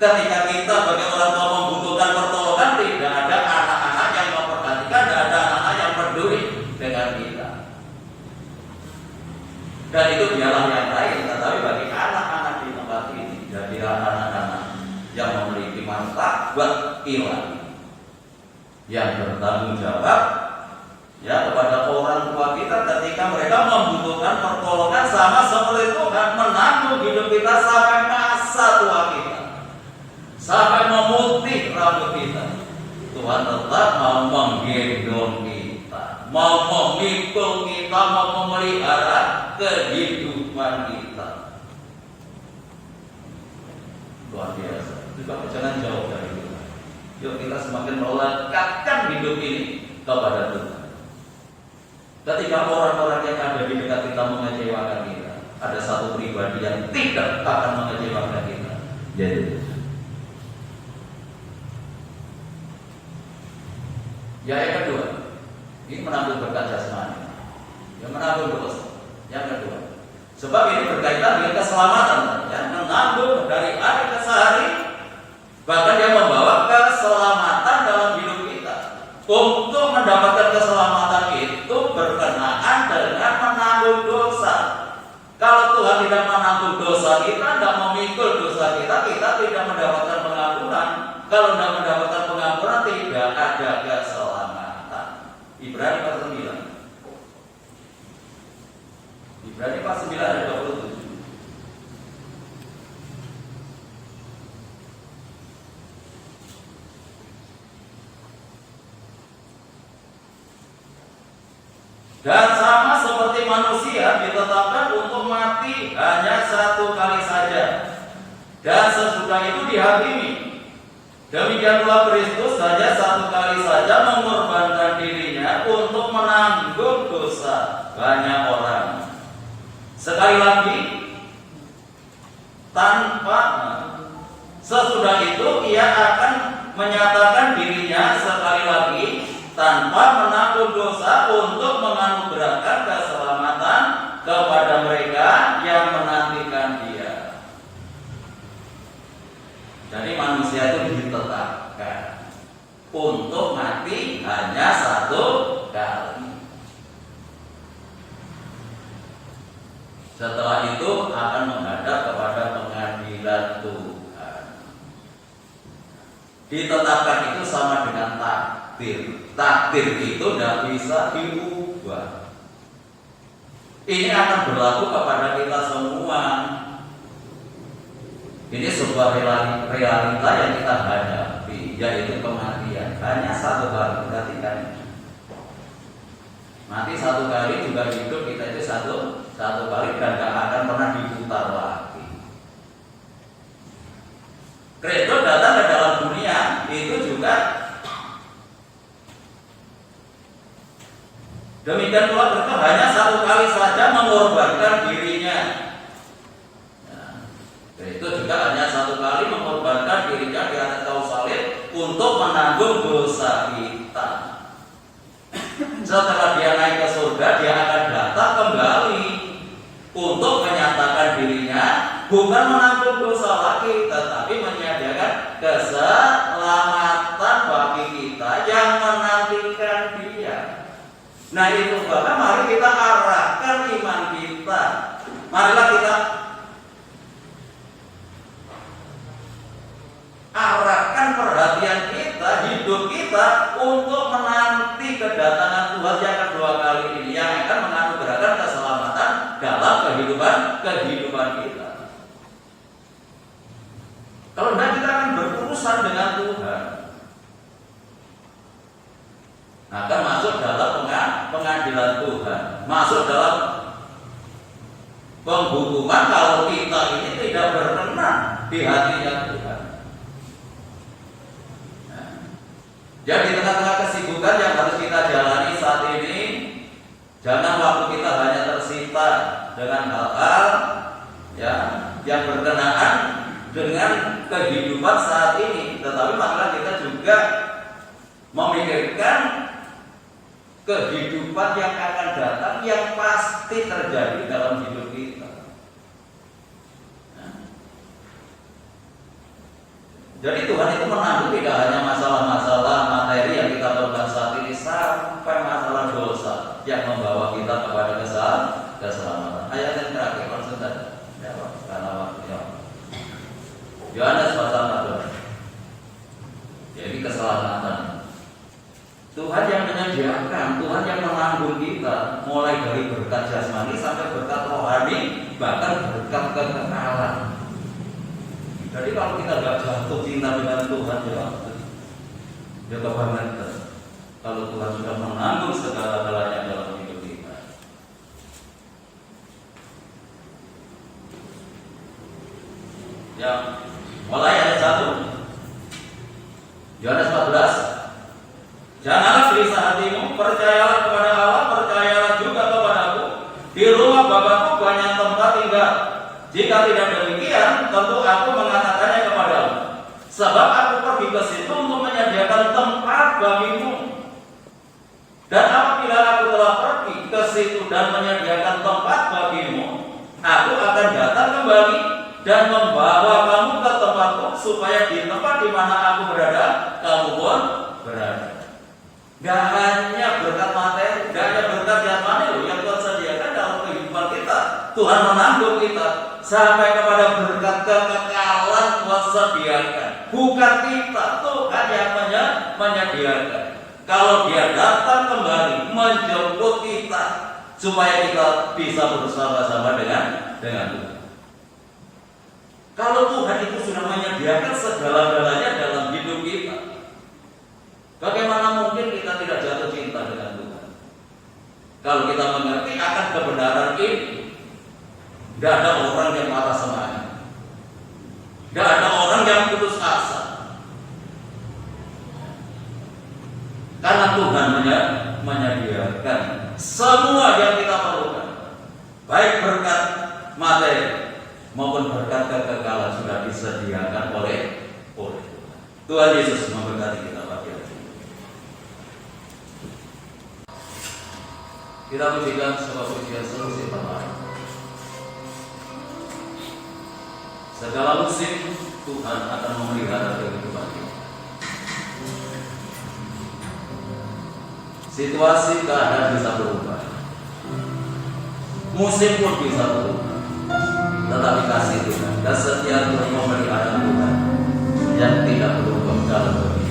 ketika kita sebagai orang tua membutuhkan pertolongan, tidak ada anak-anak yang memperhatikan, tidak ada anak-anak yang peduli dengan kita. Dan itu biarlah yang lain, tetapi bagi anak-anak di tempat ini, jadilah anak-anak yang memiliki martabat ilahi, yang bertanggung jawab ya kepada orang tua kita ketika mereka membutuhkan pertolongan, sama seperti Tuhan menanggung hidup kita sampai masa tua kita, sampai memutih rambut kita. Tuhan tetap mau menggendong kita, mau memikul kita, mau memelihara kehidupan kita. Luar biasa. Juga jangan jauh dari Tuhan. Yuk kita semakin melekatkan hidup ini kepada Tuhan. Ketika orang-orang yang ada di dekat kita mengecewakan kita, ada satu pribadi yang tidak akan mengecewakan kita, yaitu Tuhan. Ya, yang kedua, ini menanggung berkat jasmani, yang menanggung dosa. Yang kedua, sebab ini berkaitan dengan keselamatan, yang menanggung dari hari ke hari, bahkan dia membawa keselamatan dalam hidup kita. Untuk mendapatkan keselamatan itu berkenaan dengan menanggung dosa. Kalau Tuhan tidak menanggung dosa kita, tidak memikul dosa kita, kita tidak mendapatkan pengampunan. Kalau tidak mendapatkan pengampunan, tidak ada keselamatan. Ibrani pasal 9. Ibrani pasal 9 ayat 27. Dan sama seperti manusia ditetapkan untuk mati hanya satu kali saja, dan sesudah itu dihakimi. Demikian pula Kristus hanya satu kali saja mengorbankan dirinya untuk menanggung dosa banyak orang. Sekali lagi, sesudah itu ia akan menyatakan dirinya sekali lagi tanpa menanggung dosa untuk menganugerahkan keselamatan kepada mereka yang menantikan Dia. Jadi manusia itu ditetapkan untuk mati hanya satu kali. Setelah itu akan menghadap kepada pengadilan Tuhan. Ditetapkan itu sama dengan takdir. Takdir itu tidak bisa diubah. Ini akan berlaku kepada kita semua. Ini sebuah realita yang kita hadapi, yaitu kematian. Hanya satu kali, perhatikan. Mati satu kali, juga hidup kita itu satu kali dan tidak akan pernah diputar lagi. Kristus datang ke dalam dunia itu juga demikian pula Kristus hanya satu kali saja mengorbankan dirinya. Kristus juga hanya satu kali mengorbankan dirinya di atas kayu salib untuk menanggung dosa kita. Setelah dia naik ke surga, dia akan datang kembali untuk menyatakan dirinya, bukan menanggung dosa lagi, tetapi menyediakan keselamatan bagi kita yang menantikan Dia. Nah itu bahkan mari kita arahkan iman kita. Marilah kita arahkan perhatian kita, hidup kita untuk menanti kedatangan Tuhan yang kedua kali ini, yang akan menganugerahkan keselamatan dalam kehidupan kita. Kalau tidak, kita akan berurusan dengan Tuhan, akan masuk dalam pengadilan Tuhan, masuk dalam penghukuman kalau kita ini tidak berkenan di hatinya Tuhan. Jadi di tengah-tengah kesibukan yang harus kita jalani saat ini, jangan waktu kita hanya tersita dengan hal-hal yang berkenaan dengan kehidupan saat ini, tetapi marilah kita juga memikirkan kehidupan yang akan datang, yang pasti terjadi dalam hidup kita. Jadi Tuhan itu menanggung tidak hanya masalah-masalah materi yang kita perlukan saat ini, sampai masalah dosa yang membawa kita kepada keselamatan. Ayat yang terakhir, langsung saja. Ya, karena waktunya. Yohanes pasal 14. Jadi keselamatan. Tuhan yang menyediakan, Tuhan yang menanggung kita, mulai dari berkat jasmani sampai berkat rohani, bahkan berkat kekekalan. Jadi kalau kita nggak jatuh cinta dengan Tuhan, ya kebangetan. Kalau Tuhan sudah menanggung segala-galanya dalam hidup kita. Yang mulai ayat 1, Yohanes 14. Janganlah gelisah hatimu, percayalah kepada Allah, percayalah juga kepadaku. Di rumah Bapakku banyak tempat tinggal. Jika tidak demikian, tentu aku mengatakannya kepadamu. Sebab aku pergi ke situ untuk menyediakan tempat bagimu. Dan apabila aku telah pergi ke situ dan menyediakan tempat bagimu, aku akan datang kembali dan membawa kamu ke tempatku, supaya di tempat di mana aku berada, kamu pun berada. Gak hanya berkat materi, gak hanya berkat jasmani loh yang Tuhan sediakan dalam kehidupan kita. Tuhan menanggung kita sampai kepada berkat kekekalan Tuhan sediakan. Bukan kita, Tuhan yang menyediakan. Kalau Dia datang kembali menjemput kita, supaya kita bisa bersama-sama dengan Tuhan. Kalau Tuhan itu sudah menyediakan segala-galanya dalam hidup kita, bagaimana mungkin kita tidak jatuh cinta dengan Tuhan? Kalau kita mengerti akan kebenaran ini, tidak ada orang yang marah semangat, tidak ada orang yang putus asa, karena Tuhan menyediakan semua yang kita perlukan, baik berkat materi maupun berkat kekekalan sudah disediakan oleh Tuhan. Tuhan Yesus memberkati kita pagi hari ini. Kita pujikan sebuah pujian seluruh terbaik. Segala musim Tuhan akan memelihara kehidupan kita. Situasi keadaan bisa berubah, musim pun bisa berubah, tetapi kasih Tuhan dan setia Tuhan memelihara Tuhan yang tidak berubah dalam kehidupan.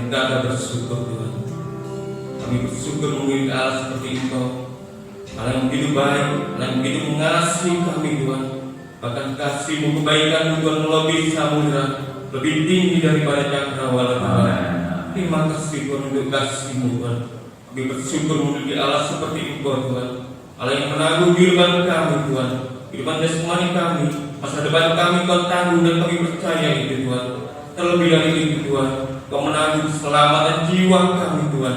kata bersyukur Tuhan. Kami bersyukur memiliki Allah seperti Engkau, Allah yang begitu baik, Allah yang begitu mengasihi kami Tuhan. Bahkan kasih-Mu, kebaikan-Mu Tuhan melebihi samudera, lebih tinggi daripada cakrawala Tuhan. Terima kasih Tuhan untuk kasih-Mu Tuhan. Kami bersyukur memiliki Allah seperti Engkau Tuhan, Allah yang menanggung kehidupan kami Tuhan, kehidupan jasmani kami, masa depan kami Kau tanggung dan kami percaya itu Tuhan. Terlebih dari itu Tuhan, Kau menanggung keselamatan jiwa kami Tuhan,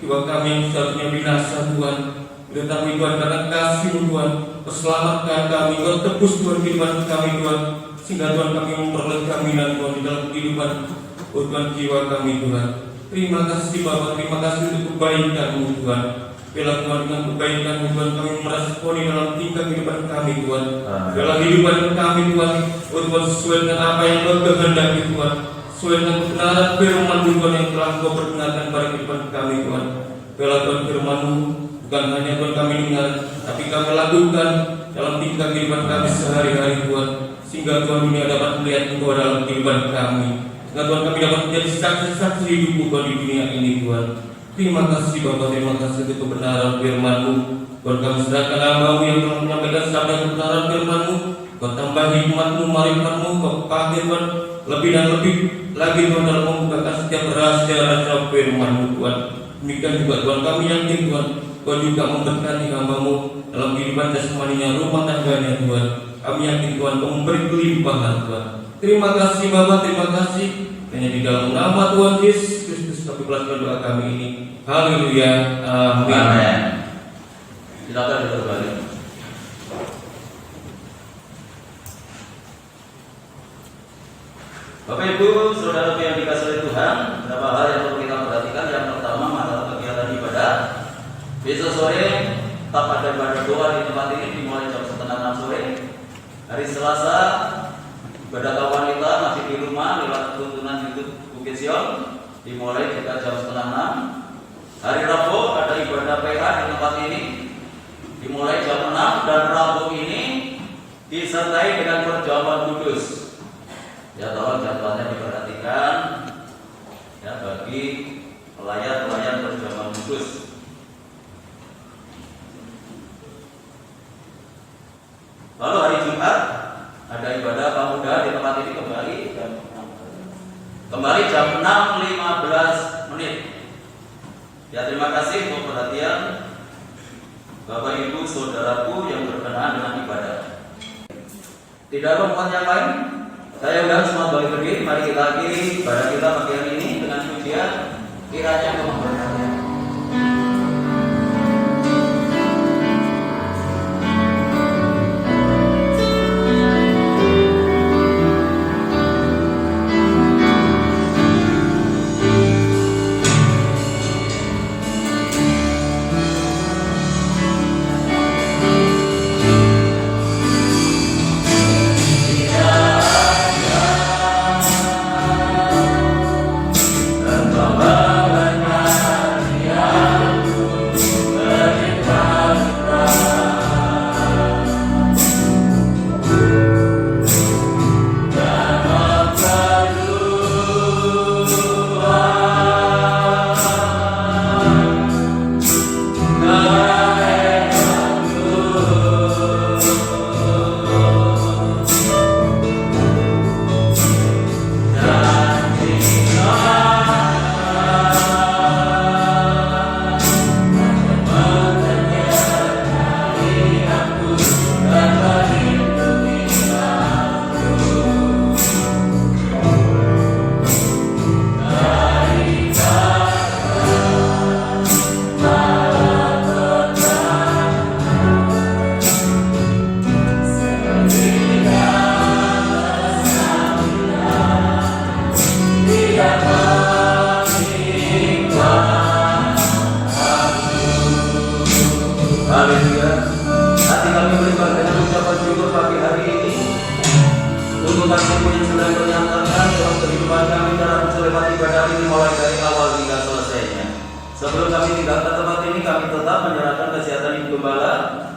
jiwa kami yang seharusnya binasa Tuhan. Tetapi Tuhan, karena kasih-Mu Tuhan, Kau selamatkan kami, Kau tebus Tuhan kehidupan kami Tuhan, sehingga Tuhan kami memperoleh jaminan Tuhan di dalam kehidupan Tuhan jiwa kami Tuhan. Terima kasih Bapa, terima kasih untuk kebaikan-Mu Tuhan. Bila Tuhan dengan kebaikan-Mu Tuhan kami meresponi dalam tingkah kehidupan kami Tuhan. Dalam kehidupan kami Tuhan, Tuhan sesuai dengan apa yang Kau kehendaki Tuhan, sesuai dengan kebenaran firman-Mu Tuhan yang telah Kau perkenalkan pada kehidupan kami Tuhan. Bila Tuhan firman-Mu bukan hanya Tuhan kami dengar, tapi kami lakukan dalam tingkah kehidupan kami sehari-hari Tuhan, sehingga Tuhan dunia dapat melihat Engkau dalam kehidupan kami, sehingga Tuhan kami dapat menjadi saksi-saksi hidup Tuhan di dunia ini Tuhan. Terima kasih Bapa, terima kasih untuk kebenaran firman-Mu. Tuhan kami serahkan hamba-Mu yang telah menyampaikan sabda kebenaran firman-Mu. Kau tambah hikmat-Mu, marifat-Mu, Kau pakai Tuhan lebih dan lebih lagi Tuhan dalam membukakan setiap rahasia-rahasia firman-Mu Tuhan. Demikian juga Tuhan kami yakin Tuhan, Kau juga memberkati hamba-Mu dalam kehidupan jasmaninya, rumah tangganya Tuhan. Kami yakin Tuhan Kau memberi kelimpahan Tuhan. Terima kasih Bapa, terima kasih. Hanya di dalam nama Tuhan Yesus Kristus kami belaskan doa kami ini. Haleluya, amin. Amin. Silakan duduk kembali. Bapak Ibu, saudara yang dikasihi oleh Tuhan, beberapa hal yang perlu kita perhatikan. Yang pertama, masalah kegiatan ibadah. Besok sore tetap ada ibadah doa di tempat ini dimulai jam 5:30 sore. Hari Selasa ibadah kaum wanita masih di rumah lewat tuntunan YouTube Bukit Sion dimulai sekitar jam 5:30. Hari Rabu ada ibadah PH di tempat ini dimulai jam 6, dan Rabu ini disertai dengan perjamuan kudus. Ya, tolong jadwalnya diperhatikan ya bagi pelayan-pelayan perjamuan kudus. Lalu hari Jumat ada ibadah pemuda di tempat ini kembali jam 6:15. Ya, terima kasih untuk perhatian Bapak Ibu saudaraku yang berkenaan dengan ibadah. Tidak ada mohon yang lain. Saya undang semua bagi berdiri. Mari kita akhiri ibadah kita pagi hari ini dengan pujian kiranya Engkau memberkati. Sebelum kami tinggal ke tempat ini, kami tetap menyerahkan kesehatan Ibu Gembala.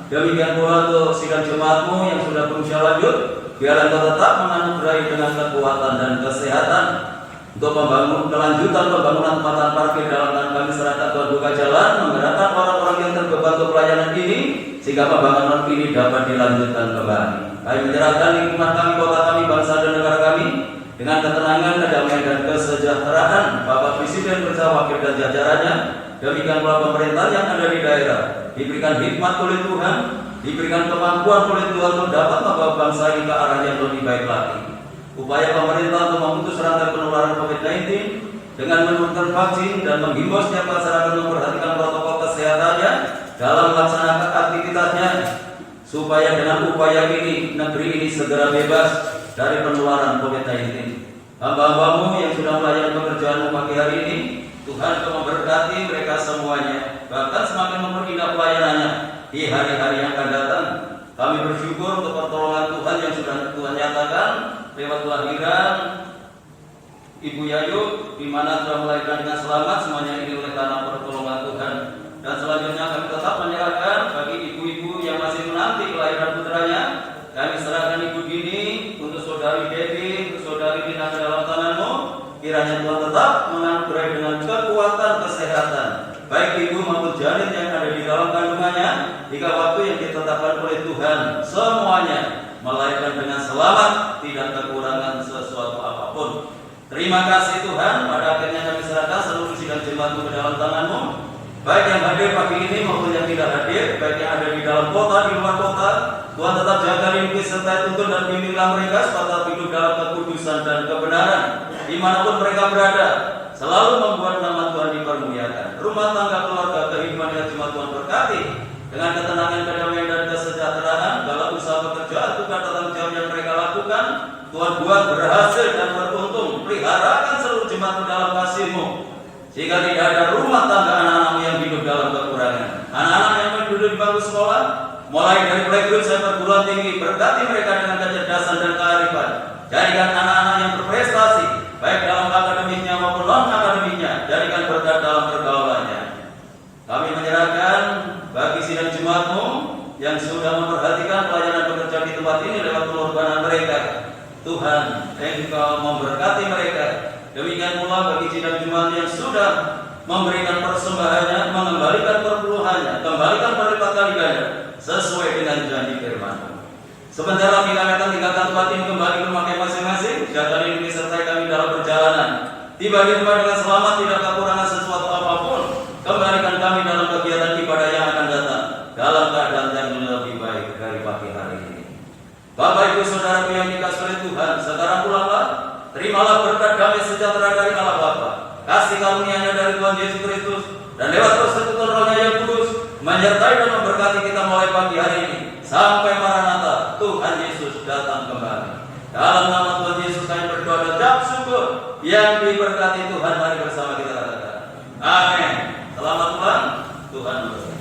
Demikian pula untuk sidang jemaatmu yang sudah berusia lanjut, biar Engkau tetap menganugerahi dengan kekuatan dan kesehatan. untuk kelanjutan pembangunan tempatan parkir dalam tangan kami serahkan Tuhan buka jalan menggerakkan orang-orang yang terbeban untuk pelayanan ini sehingga pembangunan ini dapat dilanjutkan kembali. Kami menyerahkan lingkungan kami, kota kami, bangsa dan negara kami dengan ketenangan, kedamaian dan kesejahteraan Bapak Presiden bersama wakil dan jajarannya. Demikian pula pemerintah yang ada di daerah diberikan hikmat oleh Tuhan, diberikan kemampuan oleh Tuhan untuk dapat membawa bangsa ini ke arah yang lebih baik lagi. Upaya pemerintah untuk memutus rantai penularan COVID-19 dengan menurunkan vaksin dan menghimbau setiap masyarakat memperhatikan protokol kesehatannya dalam melaksanakan aktivitasnya supaya dengan upaya ini negeri ini segera bebas dari penularan COVID-19. Hamba-hambamu yang sudah melayani pekerjaanmu pagi hari ini, Tuhan akan memberkati mereka semuanya, bahkan semakin memperindah pelayanannya di hari-hari yang akan datang. Kami bersyukur untuk pertolongan Tuhan yang sudah Tuhan nyatakan lewat kelahiran Ibu Yayu, di mana telah melahirkan dengan selamat. Semuanya ini oleh karena pertolongan Tuhan. Dan selanjutnya kami tetap menyerahkan bagi ibu-ibu yang masih menanti kelahiran putranya. Kami serahkan Ibu Dini, untuk Saudari Devi, untuk Saudari Dina ke dalam tangan-Mu. Kiranya Tuhan tetap menganugerahi dengan kekuatan kesehatan baik ibu maupun janin yang ada di dalam kandungannya, hingga waktu yang ditetapkan oleh Tuhan semuanya melahirkan dengan selamat, tidak kekurangan sesuatu apapun. Terima kasih Tuhan. Pada akhirnya kami serahkan seluruh sidang jemaat-Mu ke dalam tangan-Mu, baik yang hadir pagi ini maupun yang tidak hadir, baik yang ada di dalam kota, di luar kota. Tuhan tetap jaga, lindungi serta tuntun dan bimbinglah mereka supaya hidup dalam kekudusan dan kebenaran dimanapun mereka berada, selalu membuat nama Tuhan dipermuliakan. Rumah tangga, keluarga, kehidupan yang cuma Tuhan berkati dengan ketenangan, kedamaian dan kesejahteraan. Dalam usaha pekerjaan, tugas tanggung jawab yang mereka lakukan, Tuhan buat berhasil dan beruntung. Peliharakan seluruh jemaat dalam kasih-Mu, sehingga tidak ada rumah tangga anak-anak yang hidup dalam kekurangan. Anak-anak yang duduk di bangku sekolah, mulai dari playgroup sampai perguruan tinggi, berkati mereka dengan kecerdasan dan kearifan. Jadikan anak-anak yang berprestasi, baik dalam akademiknya maupun non-akademiknya, jadikan berkat dalam pergaulannya. Kami menyerahkan bagi sidang jemaat-Mu yang sudah memperhatikan pelayanan pekerja di tempat ini lewat pengorbanan mereka. Tuhan, Engkau memberkati mereka. Demikian pula bagi sidang jemaat yang sudah memberikan persembahannya, mengembalikan perpuluhannya, kembalikan berlipat kali ganda sesuai dengan janji firman-Mu. Sebentar lagi kami akan tinggalkan tempat ini kembali ke rumah masing-masing. Jaga lindungi sertai kami dalam perjalanan. Tiba di rumah dengan selamat, tidak kekurangan sesuatu apapun. Kembalikan kami dalam kegiatan ibadah yang akan datang dalam keadaan yang lebih baik dari pagi hari ini. Bapak Ibu Saudaraku yang dikasihi oleh Tuhan, sekarang pulanglah. Terimalah berkat damai sejahtera dari Allah Bapa, kasih karunia-Nya dari Tuhan Yesus Kristus, dan lewat persekutuan Roh-Nya yang kudus menyertai dan memberkati kita mulai pagi hari ini sampai Maranatha, Tuhan Yesus datang kembali. Dalam nama Tuhan Yesus kami berdoa dan ucap syukur. Yang diberkati Tuhan, mari bersama kita katakan amin. Selamat pulang, Tuhan memberkati.